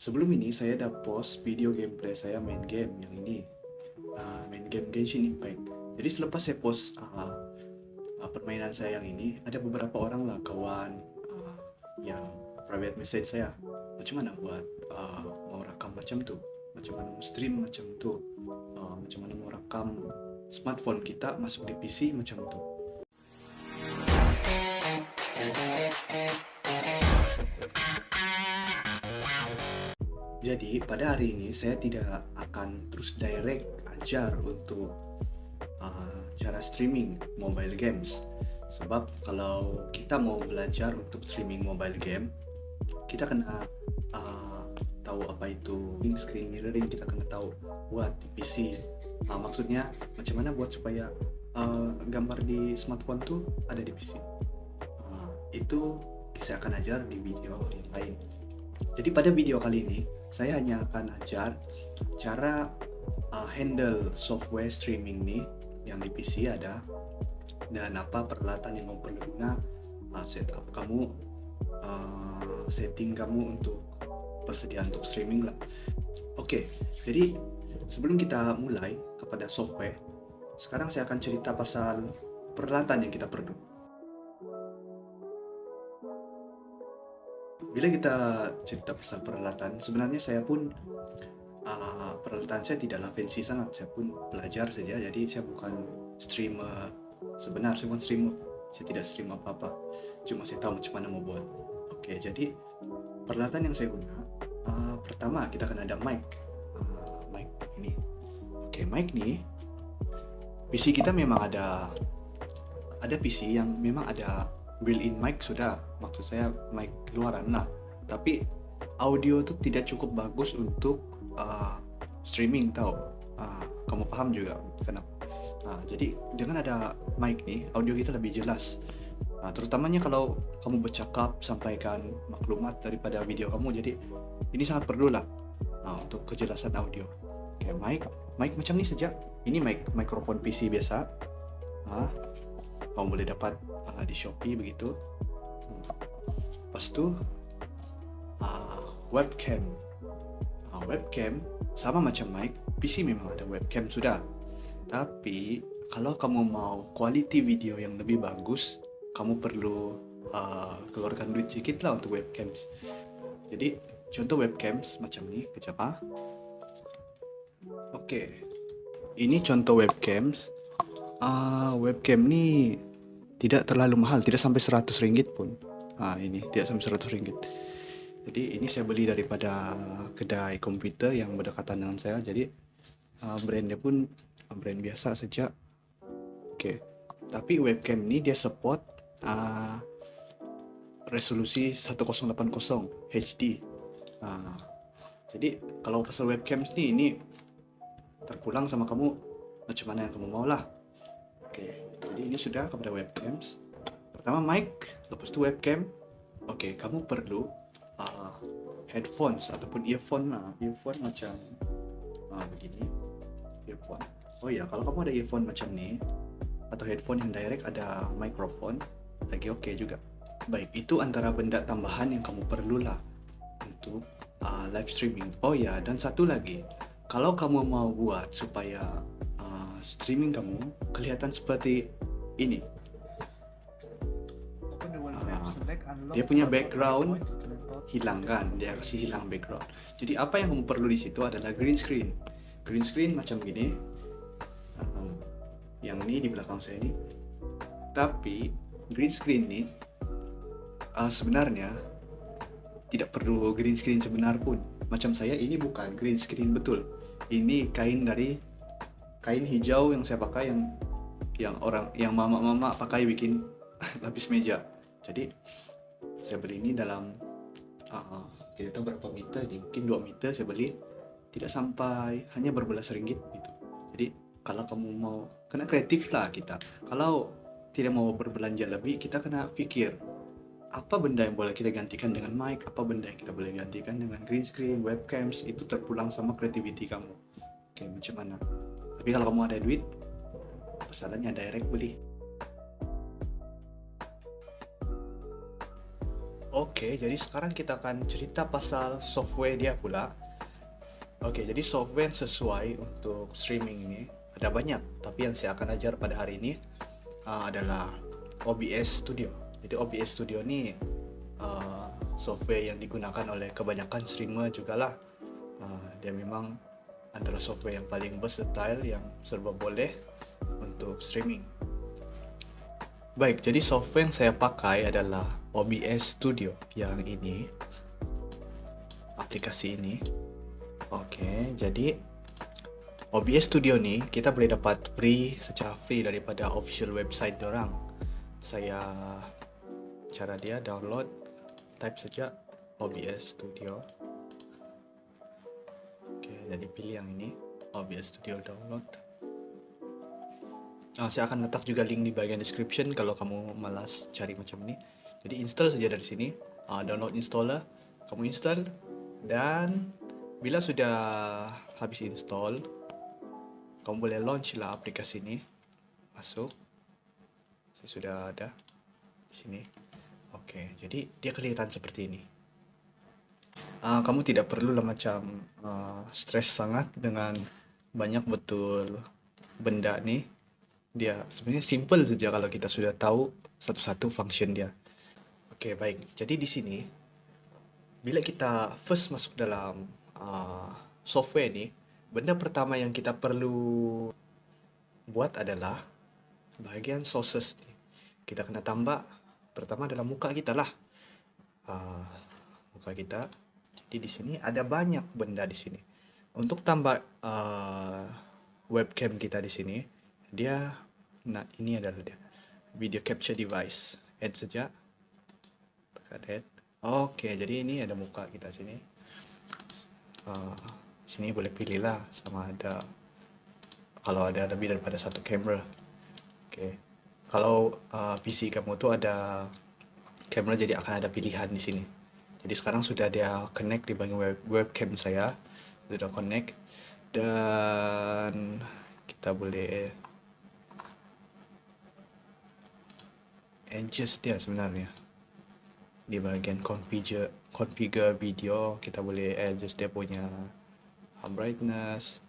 Sebelum ini saya udah post video gameplay saya main game yang ini, main game Genshin Impact. Jadi selepas saya post permainan saya yang ini, ada beberapa orang lah kawan yang private message saya, macam mana buat mau rekam macam tuh, macam mana mau stream macam tuh, macam mana mau rekam smartphone kita masuk di PC macam tuh. Jadi pada hari ini saya tidak akan terus direct ajar untuk cara streaming mobile games. Sebab kalau kita mau belajar untuk streaming mobile game, kita kena tahu apa itu screen mirroring, kita kena tahu buat di PC. Maksudnya macam mana buat supaya gambar di smartphone tuh ada di PC. Itu saya akan ajar di video yang lain. Jadi pada video kali ini saya hanya akan ajar cara handle software streaming nih yang di PC ada, dan apa peralatan yang kamu perlu guna, setup kamu, setting kamu untuk persediaan untuk streaming lah. Oke, jadi sebelum kita mulai kepada software, sekarang saya akan cerita pasal peralatan yang kita perlu. Bila kita cerita pasal peralatan, sebenarnya saya pun peralatan saya tidaklah fancy sangat. Saya pun belajar saja, jadi saya bukan streamer sebenar, saya bukan streamer. Saya tidak stream apa-apa, cuma saya tahu macam mana mau buat. Oke, jadi peralatan yang saya guna, pertama kita akan ada mic. Mic ini. Oke, mic nih, PC kita memang ada PC yang memang ada built-in mic sudah, maksud saya mic luaran lah, tapi audio itu tidak cukup bagus untuk streaming, tahu? Kamu paham juga kenapa? Jadi dengan ada mic nih, audio kita lebih jelas. Terutamanya kalau kamu bercakap, sampaikan maklumat daripada video kamu, jadi ini sangat perlu lah untuk kejelasan audio. Oke, mic macam ini saja. Ini mikrofon PC biasa. Kamu boleh dapat di Shopee begitu. Lepas tu webcam. Webcam sama macam mic, PC memang ada webcam sudah. Tapi kalau kamu mau quality video yang lebih bagus, kamu perlu keluarkan duit sedikit lah untuk webcams. Jadi contoh webcams macam ni, kejap Oke, ini contoh webcams. Webcam ni tidak terlalu mahal, tidak sampai 100 ringgit pun. Ini tidak sampai 100 ringgit. Jadi ini saya beli daripada kedai komputer yang berdekatan dengan saya. Jadi brandnya pun brand biasa saja. Oke, tapi webcam ini dia support resolusi 1080 HD. Jadi kalau pasal webcam ini terpulang sama kamu macam mana yang kamu mau lah. Oke, jadi ini sudah kepada webcams. Pertama mic, lepas tu webcam. Oke, kamu perlu headphones ataupun earphone macam begini, earphone. Oh ya, kalau kamu ada earphone macam ni atau headphone yang direct ada mikrofon, lagi oke juga. Baik, itu antara benda tambahan yang kamu perlulah untuk live streaming. Oh ya, dan satu lagi, kalau kamu mau buat supaya streaming kamu kelihatan seperti ini, dia punya background hilangkan, dia kasih hilang background. Jadi apa yang kamu perlu di situ adalah green screen. Green screen macam gini, yang ini di belakang saya ini. Tapi green screen ini sebenarnya tidak perlu green screen sebenar pun. Macam saya ini bukan green screen betul. Ini kain hijau yang saya pakai, yang mama pakai bikin lapis meja. Jadi saya beli ini dalam tidak tahu berapa meter, mungkin 2 meter saya beli, tidak sampai, hanya berbelas ringgit gitu. Jadi kalau kamu mau, kena kreatif lah kita. Kalau tidak mau berbelanja lebih, kita kena pikir apa benda yang boleh kita gantikan dengan mic, apa benda yang kita boleh gantikan dengan green screen, webcams. Itu terpulang sama creativity kamu. Oke, macam mana? Tapi kalau kamu ada duit, persoalannya direct beli. Oke, jadi sekarang kita akan cerita pasal software dia pula. Oke, jadi software yang sesuai untuk streaming ini ada banyak, tapi yang saya akan ajar pada hari ini adalah OBS Studio. Jadi OBS Studio ini software yang digunakan oleh kebanyakan streamer juga lah. Dia memang adalah software yang paling versatile, yang serba boleh untuk streaming. Baik, jadi software yang saya pakai adalah OBS Studio yang ini, aplikasi ini. Oke, jadi OBS Studio nih kita boleh dapat secara free daripada official website dorang. Cara dia download, type saja OBS Studio. Oke, jadi pilih yang ini, OBS Studio download. Saya akan letak juga link di bagian description kalau kamu malas cari macam ini. Jadi install saja dari sini, download installer, kamu install, dan bila sudah habis install, kamu boleh launch lah aplikasi ini. Masuk, saya sudah ada di sini. Oke, jadi dia kelihatan seperti ini. Kamu tidak perlu lah macam stres sangat dengan banyak betul benda nih. Dia sebenarnya simple saja kalau kita sudah tahu satu-satu function dia. Oke, baik. Jadi di sini, bila kita first masuk dalam software ini, benda pertama yang kita perlu buat adalah bahagian sources. Kita kena tambah, pertama adalah muka kita lah. Muka kita. Jadi di sini ada banyak benda di sini. Untuk tambah webcam kita di sini, ini adalah dia, video capture device. Add saja, tekan add. Oke, jadi ini ada muka kita sini. Sini boleh pilih lah sama ada, kalau ada lebih daripada satu kamera. Oke, kalau PC kamu tuh ada kamera, jadi akan ada pilihan di sini. Jadi sekarang sudah dia connect di bagian webcam saya, sudah connect, dan kita boleh adjust dia sebenarnya di bagian configure video. Kita boleh adjust dia punya brightness,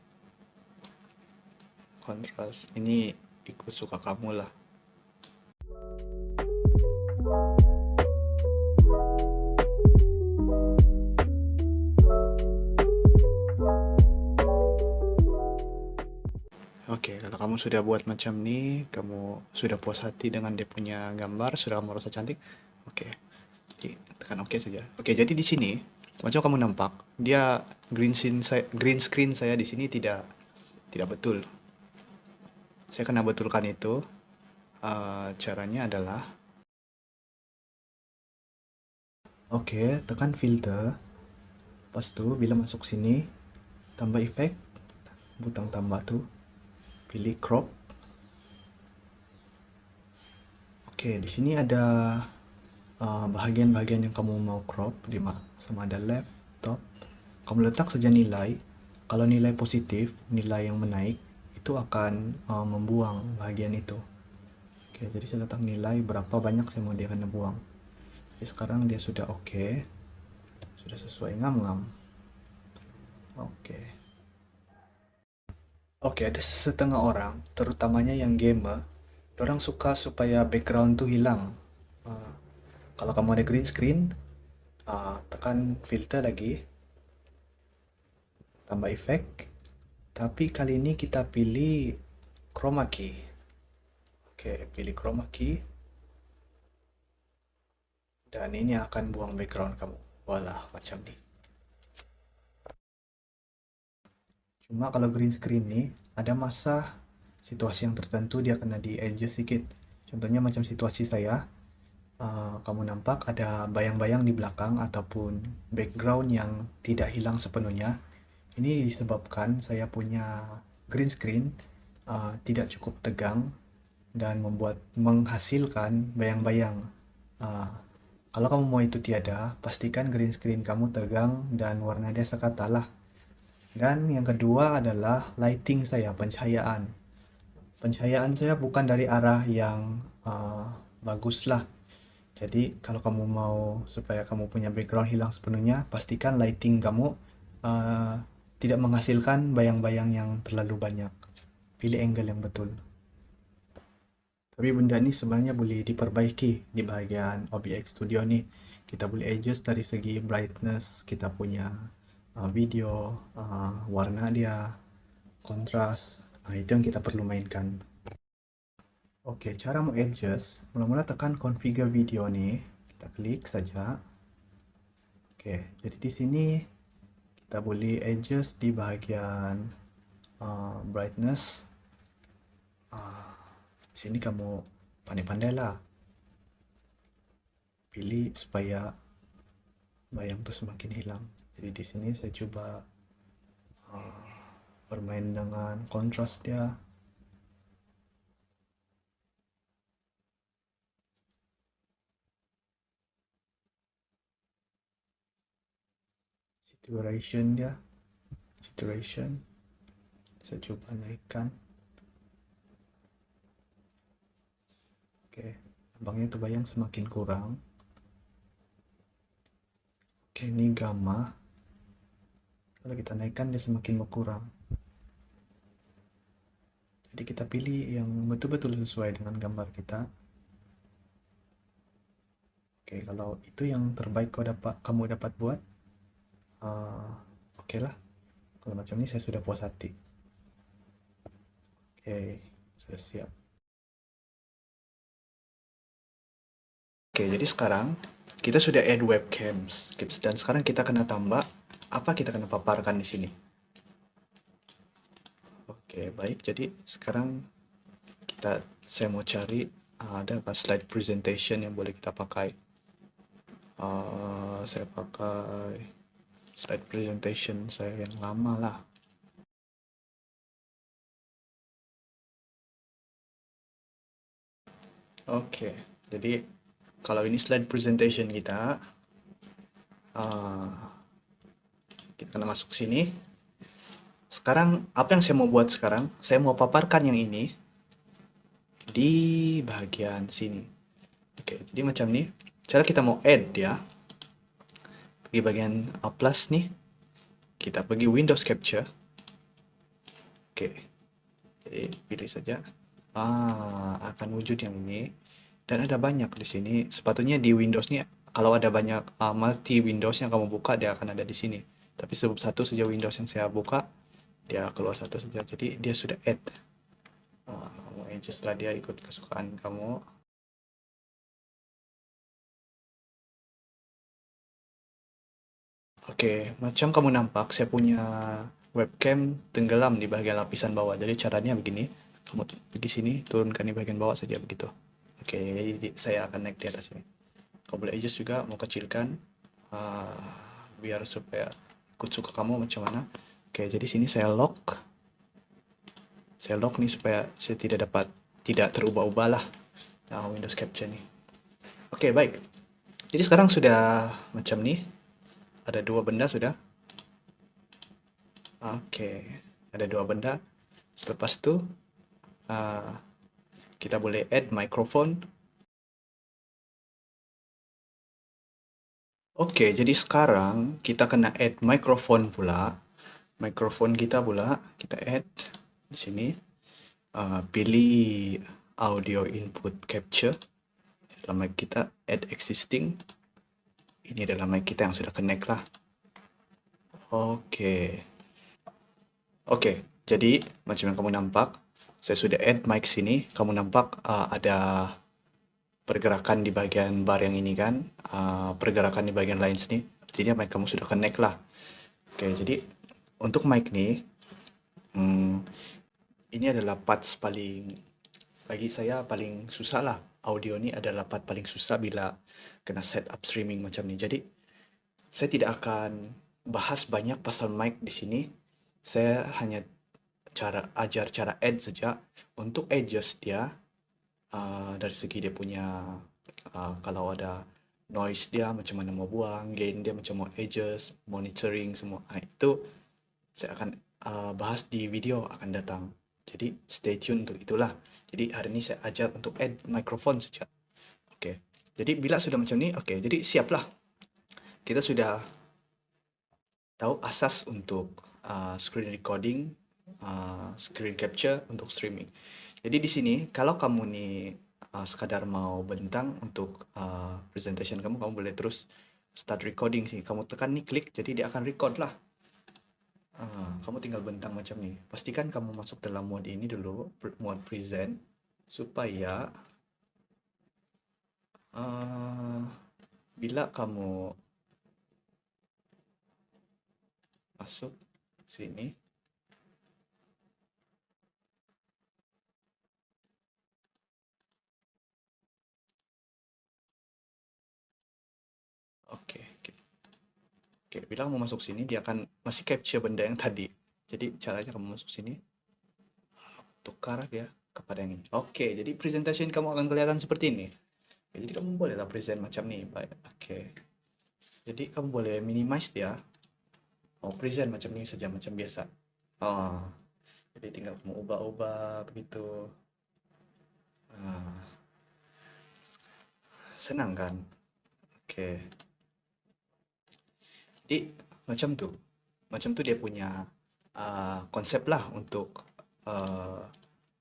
contrast. Ini ikut suka kamu lah. Oke, kalau kamu sudah buat macam ni, kamu sudah puas hati dengan dia punya gambar, sudah kamu rasa cantik, oke, jadi tekan oke saja. Oke, jadi di sini macam kamu nampak, dia green screen saya di sini tidak betul. Saya kena betulkan itu. Caranya adalah, oke, tekan filter. Lepas tu bila masuk sini, tambah efek, butang tambah tu, pilih crop. Oke, di sini ada bahagian-bahagian yang kamu mau crop, sama ada left, top. Kamu letak saja nilai. Kalau nilai positif, nilai yang menaik, itu akan membuang bahagian itu. Oke, jadi saya letak nilai berapa banyak saya mau dia kena buang. Jadi sekarang dia sudah oke, sudah sesuai ngam-ngam. Oke, ada setengah orang, terutamanya yang gamer, orang suka supaya background tuh hilang. Kalau kamu ada green screen, tekan filter lagi, tambah efek, tapi kali ini kita pilih chroma key. Oke, pilih chroma key, dan ini akan buang background kamu. Walah, macam ni. Cuma kalau green screen nih, ada masa situasi yang tertentu dia kena di-adjust sedikit. Contohnya macam situasi saya, kamu nampak ada bayang-bayang di belakang ataupun background yang tidak hilang sepenuhnya. Ini disebabkan saya punya green screen tidak cukup tegang dan menghasilkan bayang-bayang. Kalau kamu mau itu tiada, pastikan green screen kamu tegang dan warna dia sekata lah. Dan yang kedua adalah lighting saya, pencahayaan. Pencahayaan saya bukan dari arah yang bagus lah. Jadi kalau kamu mau supaya kamu punya background hilang sepenuhnya, pastikan lighting kamu uh, tidak menghasilkan bayang-bayang yang terlalu banyak. Pilih angle yang betul. Tapi benda ini sebenarnya boleh diperbaiki di bahagian OBX Studio nih. Kita boleh adjust dari segi brightness, kita punya video, warna dia, kontras. Nah, itu yang kita perlu mainkan. Oke, cara mau adjust, mula-mula tekan configure video nih. Kita klik saja. Oke, jadi di sini kita boleh adjust di bahagian brightness. Di sini kamu pandai-pandai lah. Pilih supaya bayang tuh semakin hilang. Jadi di sini saya coba bermain dengan kontras dia. Saturation dia. Saturation. Saya coba naikkan. Oke, abangnya tuh bayang semakin kurang. Oke, ini gamma. Kalau kita naikkan dia semakin berkurang. Jadi kita pilih yang betul-betul sesuai dengan gambar kita. Oke, kalau itu yang terbaik kamu dapat buat, oke lah. Kalau macam ini saya sudah puas hati. Oke, sudah siap. Oke, jadi sekarang kita sudah add webcams dan sekarang kita kena tambah apa kita kena paparkan di sini. Oke, baik. Jadi sekarang saya mau cari ada slide presentation yang boleh kita pakai. Saya pakai slide presentation saya yang lama lah. Oke, jadi kalau ini slide presentation kita, kita kena masuk sini. Sekarang apa yang saya mau buat sekarang? Saya mau paparkan yang ini di bagian sini. Oke, jadi macam ini. Cara kita mau add ya. Di bagian plus nih, kita pergi Windows Capture. Oke, jadi pilih saja. Akan wujud yang ini. Dan ada banyak di sini. Sepatutnya di Windows nih, kalau ada banyak multi Windows yang kamu buka, dia akan ada di sini. Tapi sebab satu saja Windows yang saya buka, dia keluar satu saja. Jadi dia sudah add. Kamu adjust lah dia ikut kesukaan kamu. Oke, macam kamu nampak, saya punya webcam tenggelam di bagian lapisan bawah. Jadi caranya begini, kamu pergi sini, turunkan di bagian bawah saja begitu. Oke, jadi saya akan naik di atas ini. Kamu boleh adjust juga, mau kecilkan, biar supaya ikut suka kamu macam mana. Oke, jadi sini saya lock. Saya lock nih supaya saya tidak terubah-ubah lah Windows Capture nih. Oke, baik. Jadi sekarang sudah macam nih. Ada dua benda sudah. Oke, ada dua benda. Selepas itu kita boleh add microphone. Oke, jadi sekarang kita kena add microphone pula. Microphone kita pula kita add di sini. Pilih audio input capture. Dalam mic kita add existing. Ini adalah mic kita yang sudah connect lah. Oke, jadi macam yang kamu nampak, saya sudah add mic sini. Kamu nampak ada pergerakan di bagian bar yang ini kan, pergerakan di bagian lain sini. Artinya mic kamu sudah connect lah. Oke, jadi untuk mic nih, ini adalah parts paling, bagi saya paling susah lah. Audio ini adalah part paling susah bila kena setup streaming macam ni. Jadi saya tidak akan bahas banyak pasal mic di sini. Saya hanya ajar cara add saja. Untuk adjust dia, dari segi dia punya, kalau ada noise dia macam mana mau buang, gain dia macam mau adjust, monitoring semua. Itu saya akan bahas di video akan datang. Jadi stay tune untuk itulah. Jadi hari ini saya ajar untuk add microphone saja. Oke. Jadi bila sudah macam ini, oke, jadi siaplah. Kita sudah tahu asas untuk screen recording, screen capture untuk streaming. Jadi di sini kalau kamu nih sekadar mau bentang untuk presentation kamu, kamu boleh terus start recording sih. Kamu tekan nih klik, jadi dia akan record lah. Kamu tinggal bentang macam ni. Pastikan kamu masuk dalam mode ini dulu, mode present, supaya bila kamu masuk sini, oke, bila kamu masuk sini, dia akan masih capture benda yang tadi. Jadi caranya kamu masuk sini, tukar dia kepada yang ini. Oke, jadi presentation kamu akan kelihatan seperti ini. Jadi kamu bolehlah present macam ni. Baik, oke. Jadi kamu boleh minimize dia. Present macam ni saja, macam biasa. Jadi tinggal kamu ubah-ubah begitu. Senang kan? Oke. Jadi macam tu dia punya konsep lah untuk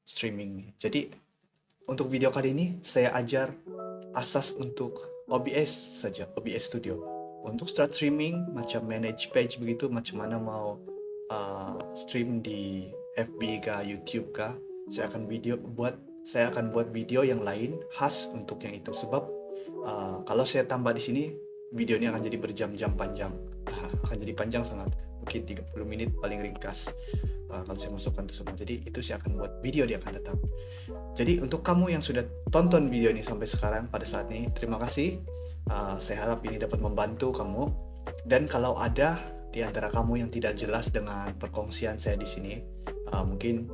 streaming. Jadi untuk video kali ini saya ajar asas untuk OBS saja, OBS Studio. Untuk start streaming, macam manage page begitu, macam mana mau stream di FB kah, YouTube kah, saya akan buat video yang lain khas untuk yang itu. Sebab kalau saya tambah di sini, videonya akan jadi berjam-jam panjang. Akan jadi panjang sangat. Mungkin 30 menit paling ringkas kalau saya masukkan itu semua. Jadi itu saya akan buat video di akan datang. Jadi untuk kamu yang sudah tonton video ini sampai sekarang pada saat ini, terima kasih. Saya harap ini dapat membantu kamu. Dan kalau ada di antara kamu yang tidak jelas dengan perkongsian saya di sini, mungkin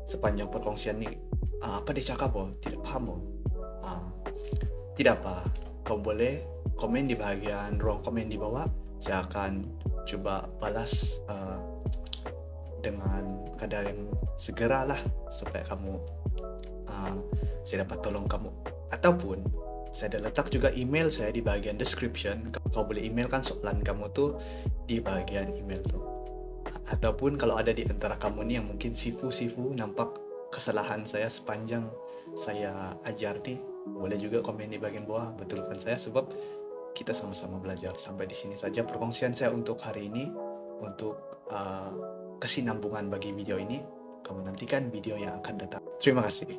sepanjang perkongsian ini apa dia cakap tidak paham tidak apa, kamu boleh komen di bahagian ruang komen di bawah. Saya akan coba balas dengan kadar yang segera lah, supaya kamu saya dapat tolong kamu. Ataupun saya ada letak juga email saya di bahagian description. Kau boleh emailkan soalan kamu tuh di bahagian email tuh. Ataupun kalau ada di antara kamu nih yang mungkin sifu nampak kesalahan saya sepanjang saya ajar nih, boleh juga komen di bagian bawah, betulkan saya, sebab kita sama-sama belajar. Sampai di sini saja perkongsian saya untuk hari ini. Untuk kesinambungan bagi video ini, kamu nantikan video yang akan datang. Terima kasih.